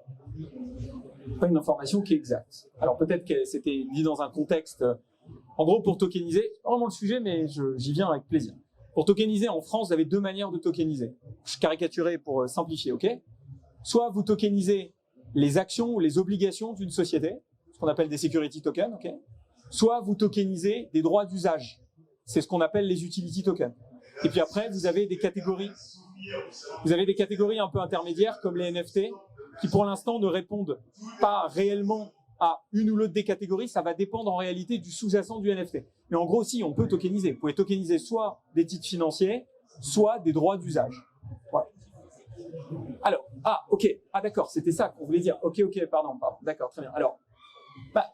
Pas une information qui est exacte. Alors, peut-être que c'était dit dans un contexte... En gros, pour tokeniser, c'est pas vraiment le sujet, mais j'y viens avec plaisir. Pour tokeniser, en France, vous avez 2 manières de tokeniser. Je caricaturais pour simplifier, ok? Soit vous tokenisez les actions ou les obligations d'une société, ce qu'on appelle des security tokens, ok? Soit vous tokenisez des droits d'usage. C'est ce qu'on appelle les utility tokens. Et puis après, vous avez des catégories. Vous avez des catégories un peu intermédiaires comme les NFT qui pour l'instant ne répondent pas réellement à une ou l'autre des catégories. Ça va dépendre en réalité du sous-jacent du NFT. Mais en gros, si, on peut tokeniser. Vous pouvez tokeniser soit des titres financiers, soit des droits d'usage. Voilà. Alors, ok. D'accord, c'était ça qu'on voulait dire. Ok, pardon. D'accord, très bien. Alors,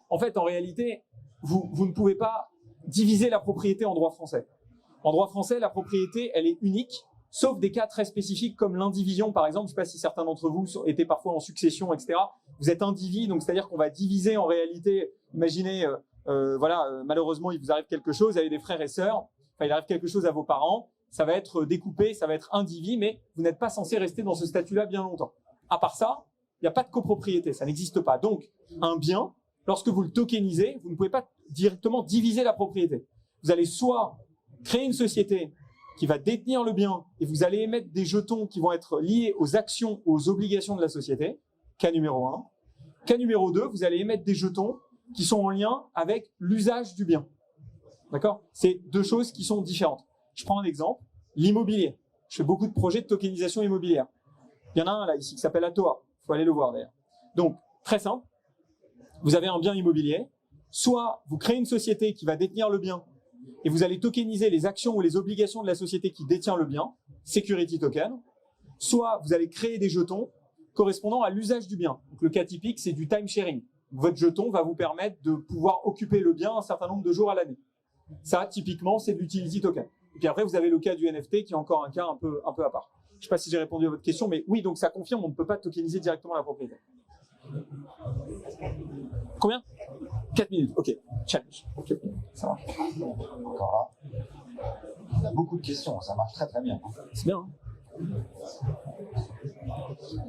en fait, en réalité, vous ne pouvez pas diviser la propriété en droit français. En droit français, la propriété, elle est unique, sauf des cas très spécifiques comme l'indivision, par exemple. Je ne sais pas si certains d'entre vous étaient parfois en succession, etc. Vous êtes indivis, donc c'est-à-dire qu'on va diviser en réalité. Imaginez, malheureusement, il vous arrive quelque chose, vous avez des frères et sœurs, enfin, il arrive quelque chose à vos parents, ça va être découpé, ça va être indivis, mais vous n'êtes pas censé rester dans ce statut-là bien longtemps. À part ça, il n'y a pas de copropriété, ça n'existe pas. Donc, un bien, lorsque vous le tokenisez, vous ne pouvez pas directement diviser la propriété. Vous allez soit créer une société qui va détenir le bien et vous allez émettre des jetons qui vont être liés aux actions, aux obligations de la société, Cas numéro 1. Cas numéro 2, vous allez émettre des jetons qui sont en lien avec l'usage du bien. D'accord? C'est deux choses qui sont différentes. Je prends un exemple, l'immobilier. Je fais beaucoup de projets de tokenisation immobilière. Il y en a un là ici qui s'appelle Atoa. Il faut aller le voir d'ailleurs. Donc, très simple. Vous avez un bien immobilier. Soit vous créez une société qui va détenir le bien et vous allez tokeniser les actions ou les obligations de la société qui détient le bien, security token. Soit vous allez créer des jetons correspondant à l'usage du bien. Donc, le cas typique, c'est du time sharing. Votre jeton va vous permettre de pouvoir occuper le bien un certain nombre de jours à l'année. Ça, typiquement, c'est de l'utility token. Et puis après, vous avez le cas du NFT qui est encore un cas un peu à part. Je ne sais pas si j'ai répondu à votre question, mais oui, donc ça confirme, on ne peut pas tokeniser directement la propriété. Combien? 4 minutes, ok. Challenge. Okay. Ça marche. Encore là. Il y a beaucoup de questions, ça marche très très bien. C'est bien. Hein.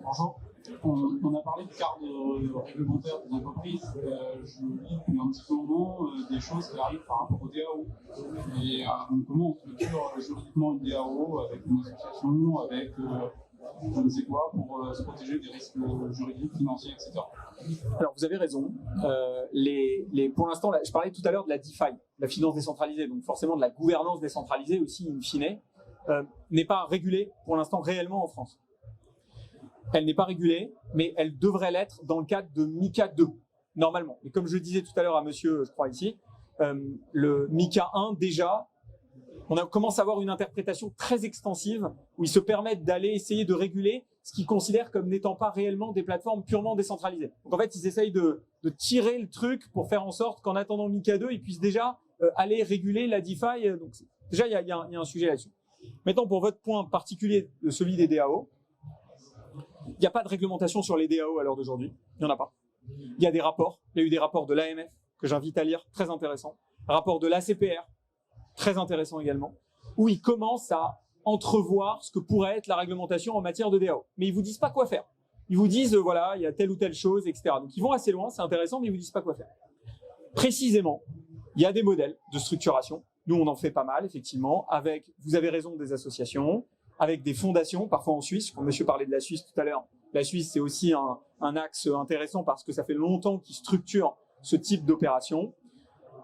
Bonjour. On a parlé de cadre réglementaire des entreprises. Je lis depuis un petit moment des choses qui arrivent par rapport au DAO. Et comment on structure juridiquement une DAO avec une association, avec je ne sais quoi, pour se protéger des risques juridiques, financiers, etc. Alors, vous avez raison. Pour l'instant, je parlais tout à l'heure de la DeFi, la finance décentralisée, donc forcément de la gouvernance décentralisée aussi, in fine, n'est pas régulée pour l'instant réellement en France. Elle n'est pas régulée, mais elle devrait l'être dans le cadre de MiCA 2, normalement. Et comme je le disais tout à l'heure à monsieur, je crois ici, le MiCA 1, déjà, on commence à avoir une interprétation très extensive où ils se permettent d'aller essayer de réguler ce qu'ils considèrent comme n'étant pas réellement des plateformes purement décentralisées. Donc en fait, ils essayent de tirer le truc pour faire en sorte qu'en attendant MiCA 2, ils puissent déjà aller réguler la DeFi. Donc déjà, il y a un sujet là-dessus. Maintenant, pour votre point particulier, celui des DAO, il n'y a pas de réglementation sur les DAO à l'heure d'aujourd'hui. Il n'y en a pas. Il y a des rapports. Il y a eu des rapports de l'AMF que j'invite à lire, très intéressant. Rapport de l'ACPR, très intéressant également, où ils commencent à entrevoir ce que pourrait être la réglementation en matière de DAO. Mais ils vous disent pas quoi faire. Ils vous disent, voilà, il y a telle ou telle chose, etc. Donc ils vont assez loin, c'est intéressant, mais ils vous disent pas quoi faire. Précisément, il y a des modèles de structuration. Nous, on en fait pas mal, effectivement, avec, vous avez raison, des associations, avec des fondations, parfois en Suisse. Quand monsieur parlait de la Suisse tout à l'heure, la Suisse, c'est aussi un axe intéressant parce que ça fait longtemps qu'ils structurent ce type d'opération.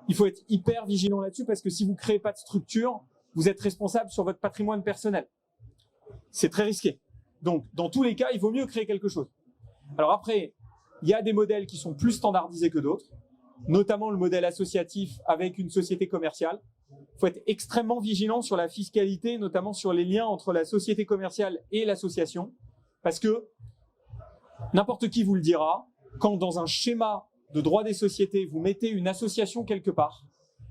Il faut être hyper vigilant là-dessus parce que si vous ne créez pas de structure, vous êtes responsable sur votre patrimoine personnel. C'est très risqué. Donc, dans tous les cas, il vaut mieux créer quelque chose. Alors après, il y a des modèles qui sont plus standardisés que d'autres, notamment le modèle associatif avec une société commerciale. Il faut être extrêmement vigilant sur la fiscalité, notamment sur les liens entre la société commerciale et l'association, parce que n'importe qui vous le dira, quand dans un schéma de droit des sociétés, vous mettez une association quelque part,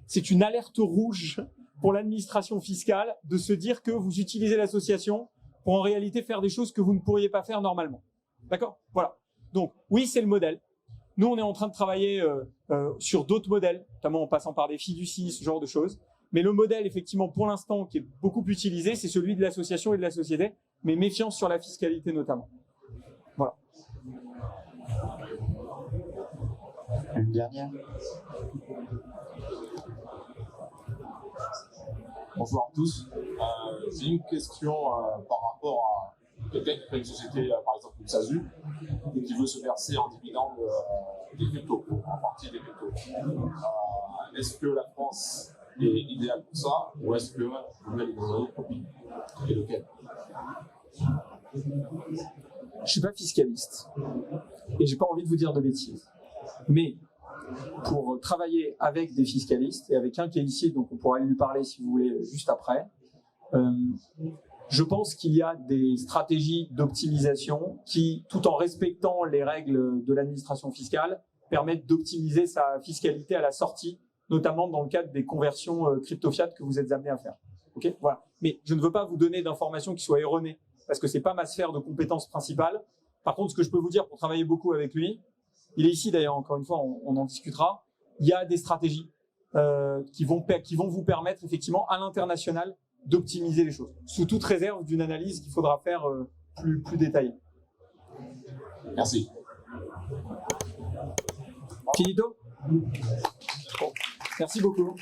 c'est une alerte rouge pour l'administration fiscale de se dire que vous utilisez l'association pour en réalité faire des choses que vous ne pourriez pas faire normalement. D'accord? Voilà. Donc, oui, c'est le modèle. Nous, on est en train de travailler sur d'autres modèles, notamment en passant par des fiducies, ce genre de choses. Mais le modèle, effectivement, pour l'instant, qui est beaucoup utilisé, c'est celui de l'association et de la société, mais méfiance sur la fiscalité notamment. Voilà. Une dernière. Bonsoir à tous. J'ai une question par rapport à quelqu'un qui crée une société, par exemple une SASU, et qui veut se verser en dividende des cryptos, en partie des cryptos. Est-ce que la France est idéale pour ça, ou est-ce que vous allez dans un autre pays? Et lequel? Je ne suis pas fiscaliste et j'ai pas envie de vous dire de bêtises. Mais pour travailler avec des fiscalistes et avec un qui est ici, donc on pourra lui parler si vous voulez juste après, je pense qu'il y a des stratégies d'optimisation qui, tout en respectant les règles de l'administration fiscale, permettent d'optimiser sa fiscalité à la sortie, notamment dans le cadre des conversions crypto-fiat que vous êtes amené à faire. Okay, voilà. Mais je ne veux pas vous donner d'informations qui soient erronées, parce que c'est pas ma sphère de compétences principale. Par contre, ce que je peux vous dire pour travailler beaucoup avec lui, il est ici d'ailleurs, encore une fois, on en discutera, il y a des stratégies qui vont vous permettre effectivement à l'international d'optimiser les choses, sous toute réserve d'une analyse qu'il faudra faire plus détaillée. Merci. Finito? Bon. Merci beaucoup.